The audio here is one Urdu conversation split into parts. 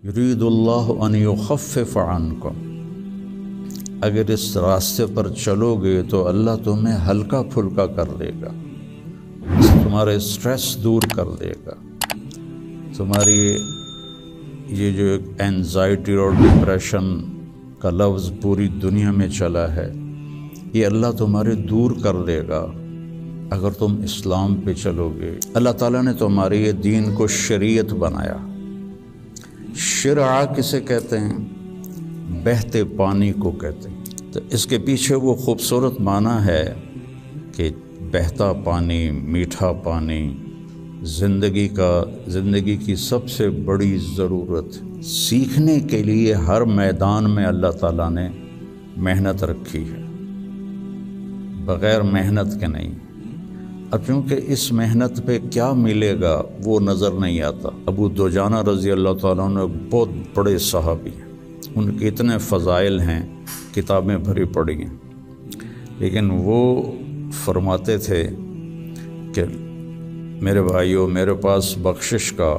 یرید اللہ ان یخفف عنکم، اگر اس راستے پر چلو گے تو اللہ تمہیں ہلکا پھلکا کر دے گا، تمہارے اسٹریس دور کر دے گا، تمہاری یہ جو اینزائٹی اور ڈپریشن کا لفظ پوری دنیا میں چلا ہے، یہ اللہ تمہارے دور کر دے گا اگر تم اسلام پہ چلو گے۔ اللہ تعالیٰ نے تمہارے یہ دین کو شریعت بنایا۔ شرع کسے کہتے ہیں؟ بہتے پانی کو کہتے ہیں۔ تو اس کے پیچھے وہ خوبصورت معنی ہے کہ بہتا پانی، میٹھا پانی، زندگی کی سب سے بڑی ضرورت، سیکھنے کے لیے ہر میدان میں اللہ تعالیٰ نے محنت رکھی ہے، بغیر محنت کے نہیں۔ اب چونکہ اس محنت پہ کیا ملے گا وہ نظر نہیں آتا۔ ابو دجانہ رضی اللہ تعالیٰ عنہ بہت بڑے صحابی ہیں، ان کے اتنے فضائل ہیں، کتابیں بھری پڑی ہیں، لیکن وہ فرماتے تھے کہ میرے بھائیوں، میرے پاس بخشش کا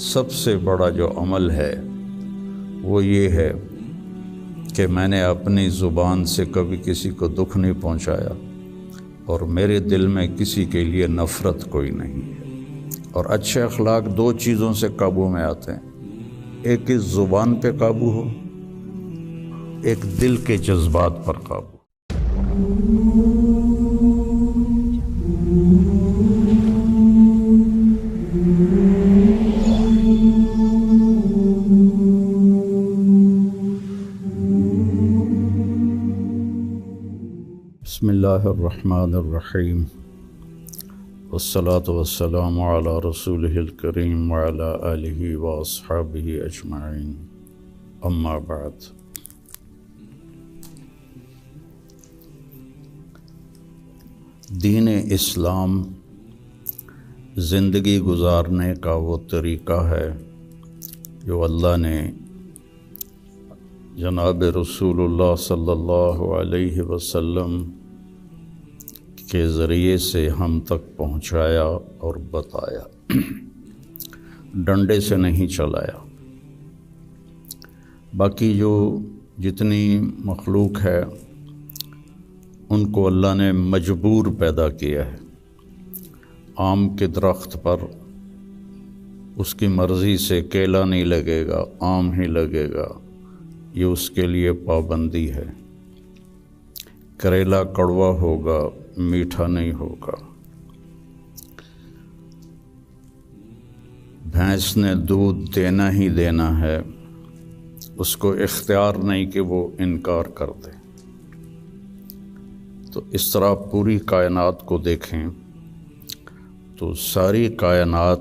سب سے بڑا جو عمل ہے وہ یہ ہے کہ میں نے اپنی زبان سے کبھی کسی کو دکھ نہیں پہنچایا، اور میرے دل میں کسی کے لیے نفرت کوئی نہیں ہے۔ اور اچھے اخلاق دو چیزوں سے قابو میں آتے ہیں، ایک اس زبان پہ قابو ہو، ایک دل کے جذبات پر قابو۔ بسم اللہ الرحمن الرحیم، والصلاة والسلام علی رسولہ الکریم وعلی آلہ واصحابہ اجمعین، اما بعد۔ دین اسلام زندگی گزارنے کا وہ طریقہ ہے جو اللہ نے جناب رسول اللہ صلی اللہ علیہ وسلم کے ذریعے سے ہم تک پہنچایا اور بتایا، ڈنڈے سے نہیں چلایا۔ باقی جو جتنی مخلوق ہے ان کو اللہ نے مجبور پیدا کیا ہے۔ آم کے درخت پر اس کی مرضی سے کیلا نہیں لگے گا، آم ہی لگے گا، یہ اس کے لیے پابندی ہے۔ کریلا کڑوا ہوگا، میٹھا نہیں ہوگا۔ بھینس نے دودھ دینا ہی دینا ہے، اس کو اختیار نہیں کہ وہ انکار کر دے۔ تو اس طرح پوری کائنات کو دیکھیں تو ساری کائنات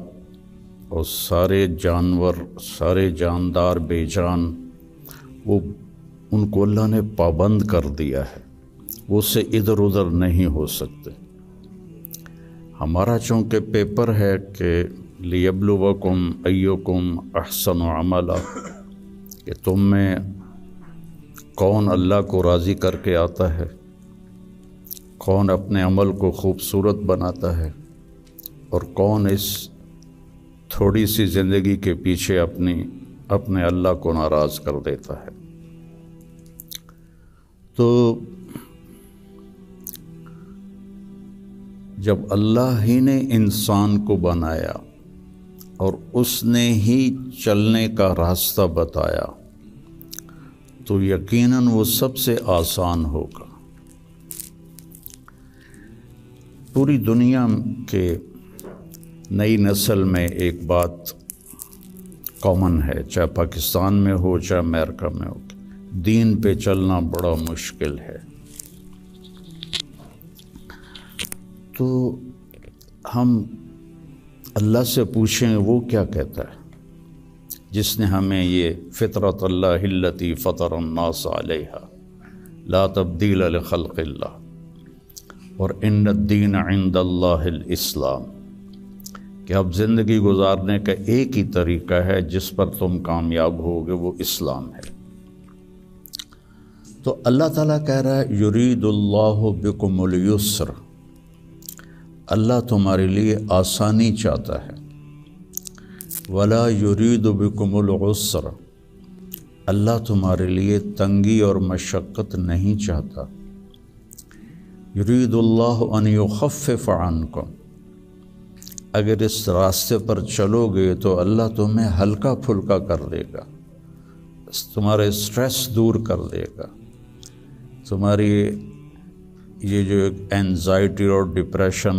اور سارے جانور، سارے جاندار بے جان، وہ ان کو اللہ نے پابند کر دیا ہے، وہ سے ادھر ادھر نہیں ہو سکتے۔ ہمارا چونکہ پیپر ہے کہ لیبلوکم ایکم احسن عملا، کہ تم میں کون اللہ کو راضی کر کے آتا ہے، کون اپنے عمل کو خوبصورت بناتا ہے، اور کون اس تھوڑی سی زندگی کے پیچھے اپنے اللہ کو ناراض کر دیتا ہے۔ تو جب اللہ ہی نے انسان کو بنایا اور اس نے ہی چلنے کا راستہ بتایا تو یقیناً وہ سب سے آسان ہوگا۔ پوری دنیا کے نئی نسل میں ایک بات کامن ہے، چاہے پاکستان میں ہو چاہے امریکہ میں ہو، دین پہ چلنا بڑا مشکل ہے۔ تو ہم اللہ سے پوچھیں وہ کیا کہتا ہے، جس نے ہمیں یہ فطرت اللہ التی فطر الناس علیہا لا تبدیل لخلق اللہ اور ان الدین عند اللہ الاسلام، کہ اب زندگی گزارنے کا ایک ہی طریقہ ہے جس پر تم کامیاب ہوگے، وہ اسلام ہے۔ تو اللہ تعالیٰ کہہ رہا ہے یرید اللہ بکم الیسر، اللہ تمہارے لیے آسانی چاہتا ہے۔ ولا یرید بکم العسر، اللہ تمہارے لیے تنگی اور مشقت نہیں چاہتا۔ یرید اللہ ان یخفف عنکم، اگر اس راستے پر چلو گے تو اللہ تمہیں ہلکا پھلکا کر دے گا، تمہارے اسٹریس دور کر دے گا، تمہاری یہ جو اینزائٹی اور ڈپریشن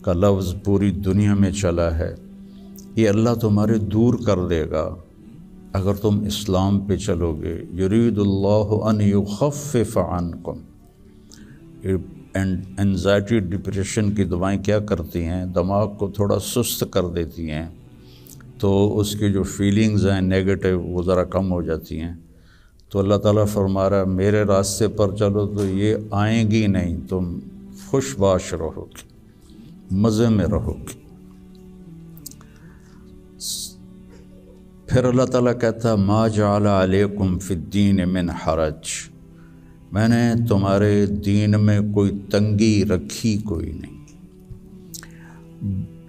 کا لفظ پوری دنیا میں چلا ہے، یہ اللہ تمہارے دور کر دے گا اگر تم اسلام پہ چلو گے۔ یرید اللہ ان یخفف عنکم، اینزائٹی ڈپریشن کی دوائیں کیا کرتی ہیں؟ دماغ کو تھوڑا سست کر دیتی ہیں، تو اس کی جو فیلنگز ہیں نیگیٹو وہ ذرا کم ہو جاتی ہیں۔ تو اللہ تعالیٰ فرما رہا ہے میرے راستے پر چلو تو یہ آئیں گی نہیں، تم خوش باش رہو گے، مزے میں رہو گے۔ پھر اللہ تعالیٰ کہتا ہے ما جعل علیکم فی الدین من حرج، میں نے تمہارے دین میں کوئی تنگی رکھی کوئی نہیں۔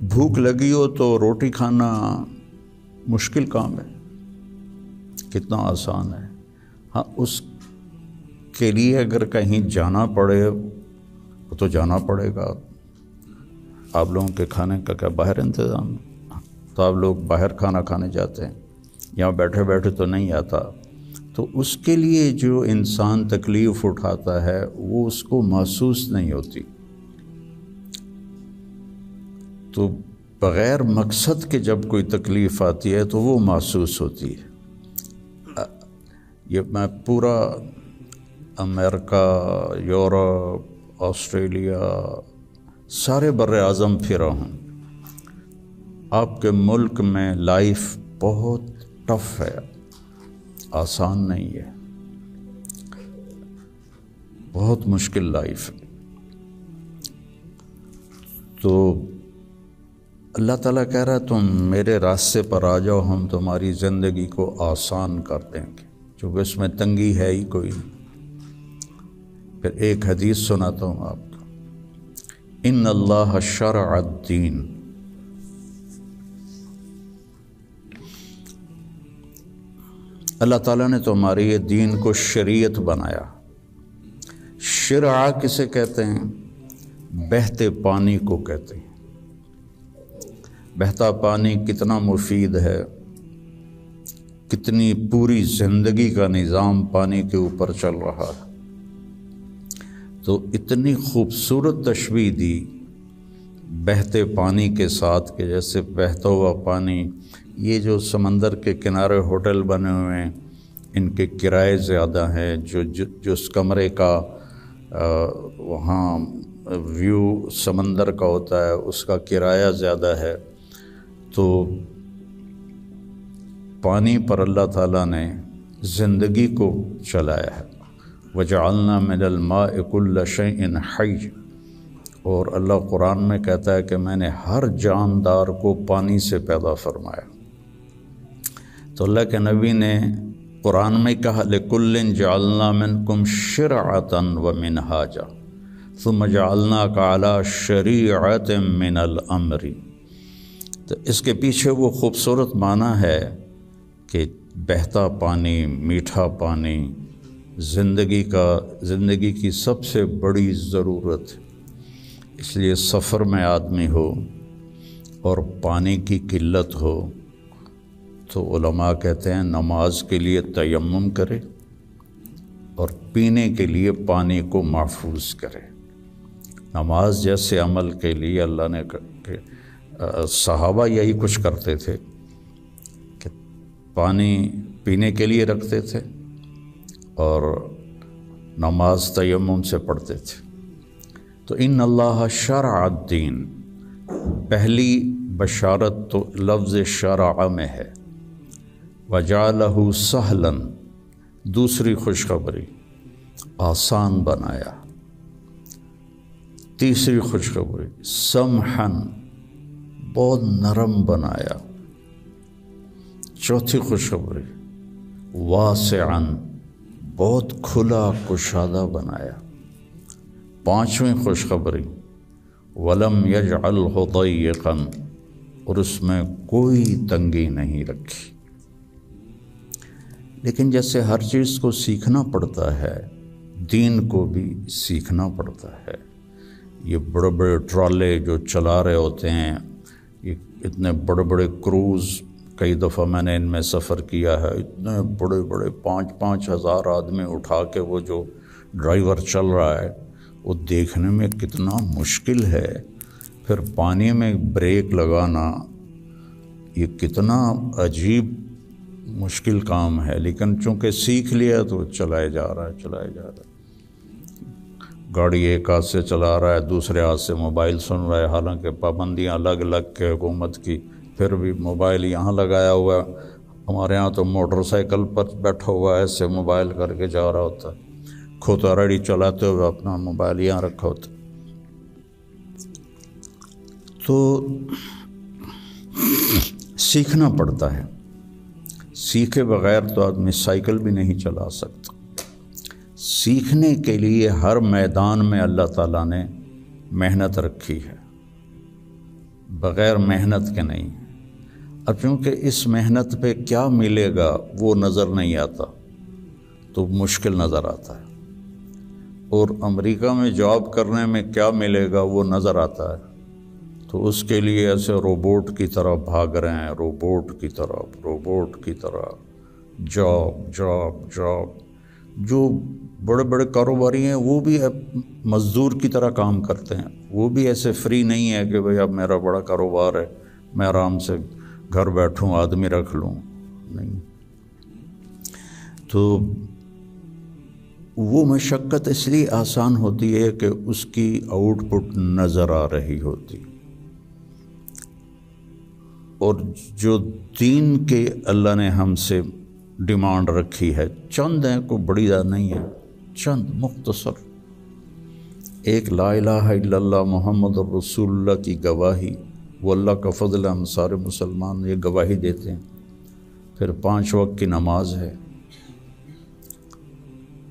بھوک لگی ہو تو روٹی کھانا مشکل کام ہے، کتنا آسان ہے۔ ہاں، اس کے لیے اگر کہیں جانا پڑے تو جانا پڑے گا۔ آپ لوگوں کے کھانے کا کیا باہر انتظام ہے؟ تو آپ لوگ باہر کھانا کھانے جاتے ہیں، یہاں بیٹھے بیٹھے تو نہیں آتا۔ تو اس کے لیے جو انسان تکلیف اٹھاتا ہے وہ اس کو محسوس نہیں ہوتی، تو بغیر مقصد کے جب کوئی تکلیف آتی ہے تو وہ محسوس ہوتی ہے۔ یہ میں پورا امریکہ، یورپ، آسٹریلیا، سارے بر اعظم پھرا ہوں۔ آپ کے ملک میں لائف بہت ٹف ہے، آسان نہیں ہے، بہت مشکل لائف ہے۔ تو اللہ تعالیٰ کہہ رہا ہے تم میرے راستے پر آ جاؤ، ہم تمہاری زندگی کو آسان کر دیں گے، چونکہ اس میں تنگی ہے ہی کوئی نہیں۔ پھر ایک حدیث سناتا ہوں آپ کو، ان اللہ شرع الدین، اللہ تعالیٰ نے تمہارے یہ دین کو شریعت بنایا۔ شرع کسے کہتے ہیں؟ بہتے پانی کو کہتے ہیں۔ بہتا پانی کتنا مفید ہے، کتنی پوری زندگی کا نظام پانی کے اوپر چل رہا ہے۔ تو اتنی خوبصورت تشبیہ دی بہتے پانی کے ساتھ کہ جیسے بہتا ہوا پانی، یہ جو سمندر کے کنارے ہوٹل بنے ہوئے ہیں ان کے کرائے زیادہ ہیں، جو اس کمرے کا وہاں ویو سمندر کا ہوتا ہے اس کا کرایہ زیادہ ہے۔ تو پانی پر اللہ تعالیٰ نے زندگی کو چلایا ہے۔ وَجَعَلْنَا مِنَ الْمَاءِ كُلَّ شَيْءٍ حَيٍّ، اور اللہ قرآن میں کہتا ہے کہ میں نے ہر جاندار کو پانی سے پیدا فرمایا۔ تو اللہ کے نبی نے قرآن میں کہا لِكُلٍّ جَعَلْنَا مِنْكُمْ شِرْعَةً وَمِنْهَاجًا ثُمَّ جَعَلْنَاكَ عَلَى شَرِيعَةٍ مِنَ الْأَمْرِ۔ تو اس کے پیچھے وہ خوبصورت معنی ہے کہ بہتا پانی، میٹھا پانی زندگی کی سب سے بڑی ضرورت، اس لیے سفر میں آدمی ہو اور پانی کی قلت ہو تو علماء کہتے ہیں نماز کے لیے تیمم کرے اور پینے کے لیے پانی کو محفوظ کرے۔ نماز جیسے عمل کے لیے اللہ نے صحابہ یہی کچھ کرتے تھے کہ پانی پینے کے لیے رکھتے تھے اور نماز تیمم سے پڑھتے تھے۔ تو ان اللہ شرع الدین، پہلی بشارت تو لفظ شرع میں ہے، وجعلہ سہلا، دوسری خوشخبری آسان بنایا، تیسری خوشخبری سمحن، بہت نرم بنایا، چوتھی خوشخبری واسعاً، بہت کھلا کشادہ بنایا، پانچویں خوشخبری ولم یجعلہ ضیقاً، اور اس میں کوئی تنگی نہیں رکھی۔ لیکن جیسے ہر چیز کو سیکھنا پڑتا ہے، دین کو بھی سیکھنا پڑتا ہے۔ یہ بڑے بڑے ٹرالے جو چلا رہے ہوتے ہیں، یہ اتنے بڑے بڑے کروز، کئی دفعہ میں نے ان میں سفر کیا ہے، اتنے بڑے بڑے 5-5 ہزار آدمی اٹھا کے وہ جو ڈرائیور چل رہا ہے، وہ دیکھنے میں کتنا مشکل ہے۔ پھر پانی میں بریک لگانا یہ کتنا عجیب مشکل کام ہے، لیکن چونکہ سیکھ لیا تو چلائے جا رہا ہے۔ گاڑی ایک ہاتھ سے چلا رہا ہے، دوسرے ہاتھ سے موبائل سن رہا ہے، حالانکہ پابندیاں الگ الگ کے حکومت کی، پھر بھی موبائل یہاں لگایا ہوا ہے۔ ہمارے ہاں تو موٹر سائیکل پر بیٹھا ہوا ہے، ایسے موبائل کر کے جا رہا ہوتا ہے، کھوتا ریڈی چلاتے ہوئے اپنا موبائل یہاں رکھا ہوتا ہے۔ تو سیکھنا پڑتا ہے، سیکھے بغیر تو آدمی سائیکل بھی نہیں چلا سکتا۔ سیکھنے کے لیے ہر میدان میں اللہ تعالیٰ نے محنت رکھی ہے، بغیر محنت کے نہیں۔ اب چونکہ اس محنت پہ کیا ملے گا وہ نظر نہیں آتا تو مشکل نظر آتا ہے، اور امریکہ میں جاب کرنے میں کیا ملے گا وہ نظر آتا ہے، تو اس کے لیے ایسے روبوٹ کی طرح بھاگ رہے ہیں، روبوٹ کی طرح جاب۔ جو بڑے بڑے کاروباری ہیں وہ بھی مزدور کی طرح کام کرتے ہیں، وہ بھی ایسے فری نہیں ہے کہ بھئی اب میرا بڑا کاروبار ہے میں آرام سے گھر بیٹھوں آدمی رکھ لوں، نہیں۔ تو وہ مشقت اس لیے آسان ہوتی ہے کہ اس کی آؤٹ پٹ نظر آ رہی ہوتی، اور جو دین کے اللہ نے ہم سے ڈیمانڈ رکھی ہے چند ہیں، کوئی بڑی زیادہ نہیں ہے، چند مختصر، ایک لا الہ الا اللہ محمد رسول اللہ کی گواہی، وہ اللہ کا فضل، ہم سارے مسلمان یہ گواہی دیتے ہیں۔ پھر 5 وقت کی نماز ہے،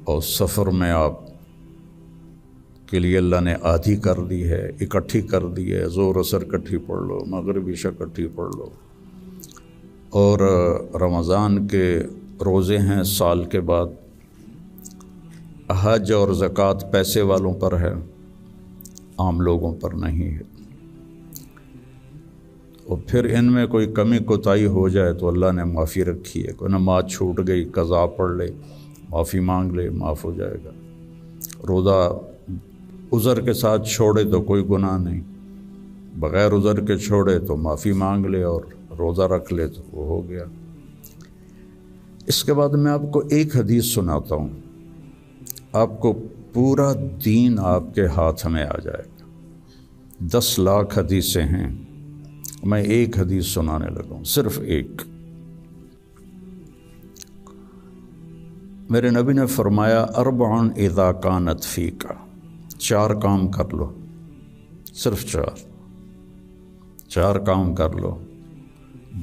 اور سفر میں آپ کے لیے اللہ نے آدھی کر دی ہے، اکٹھی کر دی ہے، ظہر عصر اکٹھی پڑھ لو، مغرب عشاء اکٹھی پڑھ لو، اور رمضان کے روزے ہیں سال کے بعد، حج اور زکوٰۃ پیسے والوں پر ہے، عام لوگوں پر نہیں ہے۔ اور پھر ان میں کوئی کمی کوتاہی ہو جائے تو اللہ نے معافی رکھی ہے، کوئی نماز چھوٹ گئی قضا پڑھ لے، معافی مانگ لے، معاف ہو جائے گا۔ روزہ عذر کے ساتھ چھوڑے تو کوئی گناہ نہیں، بغیر عذر کے چھوڑے تو معافی مانگ لے اور روزہ رکھ لے تو وہ ہو گیا۔ اس کے بعد میں آپ کو ایک حدیث سناتا ہوں، آپ کو پورا دین آپ کے ہاتھ میں آ جائے گا۔ 10 لاکھ حدیثیں ہیں، میں ایک حدیث سنانے لگا ہوں، صرف ایک۔ میرے نبی نے فرمایا 4 اذا کانت فیک، 4 کام کر لو، صرف 4 کام کر لو،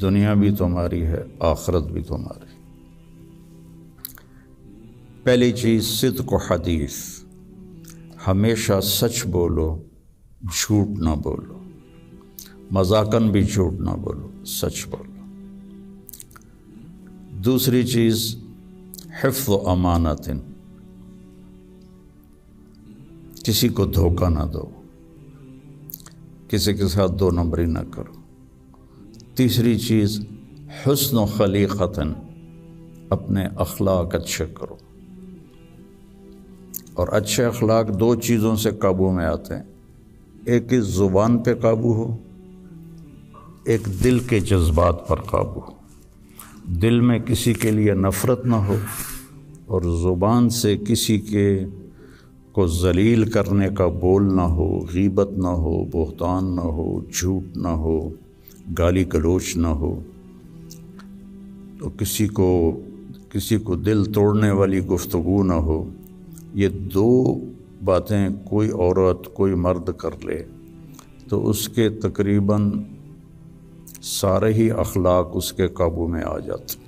دنیا بھی تمہاری ہے، آخرت بھی تمہاری۔ پہلی چیز صدق و حدیث، ہمیشہ سچ بولو، جھوٹ نہ بولو، مذاقاً بھی جھوٹ نہ بولو، سچ بولو۔ دوسری چیز حفظ و امانت، کسی کو دھوکہ نہ دو، کسی کے ساتھ 2 نمبری نہ کرو۔ تیسری چیز حسن و خلیقت، اپنے اخلاق اچھے کرو، اور اچھے اخلاق 2 چیزوں سے قابو میں آتے ہیں، ایک اس زبان پہ قابو ہو، ایک دل کے جذبات پر قابو ہو، دل میں کسی کے لیے نفرت نہ ہو، اور زبان سے کسی کے کو ذلیل کرنے کا بول نہ ہو، غیبت نہ ہو، بہتان نہ ہو، جھوٹ نہ ہو، گالی گلوچ نہ ہو، تو کسی کو دل توڑنے والی گفتگو نہ ہو۔ یہ 2 باتیں کوئی عورت کوئی مرد کر لے تو اس کے تقریباً سارے ہی اخلاق اس کے قابو میں آ جاتے۔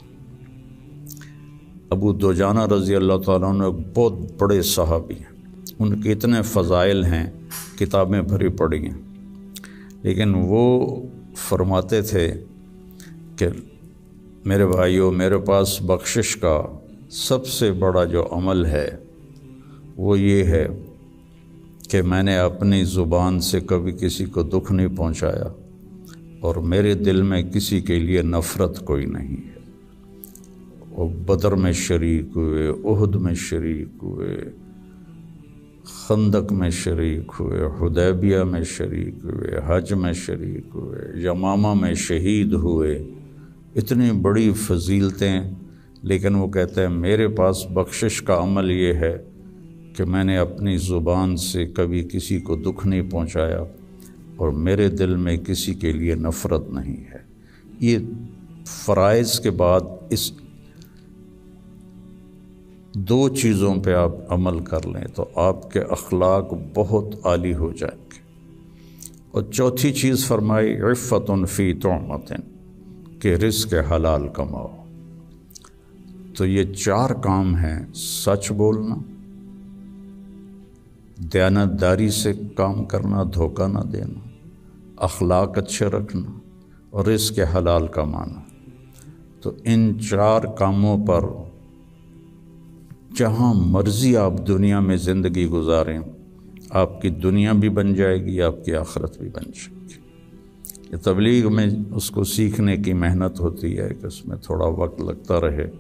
ابو دجانہ رضی اللہ تعالیٰ عنہ ایک بہت بڑے صحابی ہیں، ان کے اتنے فضائل ہیں، کتابیں بھری پڑی ہیں، لیکن وہ فرماتے تھے کہ میرے بھائیوں، میرے پاس بخشش کا سب سے بڑا جو عمل ہے وہ یہ ہے کہ میں نے اپنی زبان سے کبھی کسی کو دکھ نہیں پہنچایا اور میرے دل میں کسی کے لیے نفرت کوئی نہیں ہے۔ وہ بدر میں شریک ہوئے، احد میں شریک ہوئے، خندق میں شریک ہوئے، حدیبیہ میں شریک ہوئے، حج میں شریک ہوئے، یمامہ میں شہید ہوئے، اتنی بڑی فضیلتیں، لیکن وہ کہتے ہیں میرے پاس بخشش کا عمل یہ ہے کہ میں نے اپنی زبان سے کبھی کسی کو دکھ نہیں پہنچایا اور میرے دل میں کسی کے لیے نفرت نہیں ہے۔ یہ فرائض کے بعد اس دو چیزوں پہ آپ عمل کر لیں تو آپ کے اخلاق بہت عالی ہو جائیں گے۔ اور چوتھی چیز فرمائی عفت فی طعمۃ، کہ رزق حلال کماؤ۔ تو یہ 4 کام ہیں: سچ بولنا، دیانتداری سے کام کرنا، دھوکہ نہ دینا، اخلاق اچھے رکھنا اور رزق حلال کمانا۔ تو ان 4 کاموں پر جہاں مرضی آپ دنیا میں زندگی گزاریں، آپ کی دنیا بھی بن جائے گی، آپ کی آخرت بھی بن جائے گی۔ یہ تبلیغ میں اس کو سیکھنے کی محنت ہوتی ہے کہ اس میں تھوڑا وقت لگتا رہے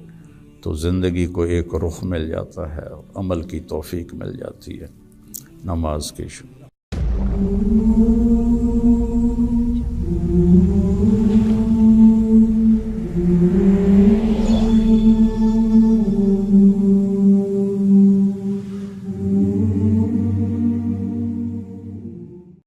تو زندگی کو ایک رخ مل جاتا ہے اور عمل کی توفیق مل جاتی ہے۔ نماز کی شکر۔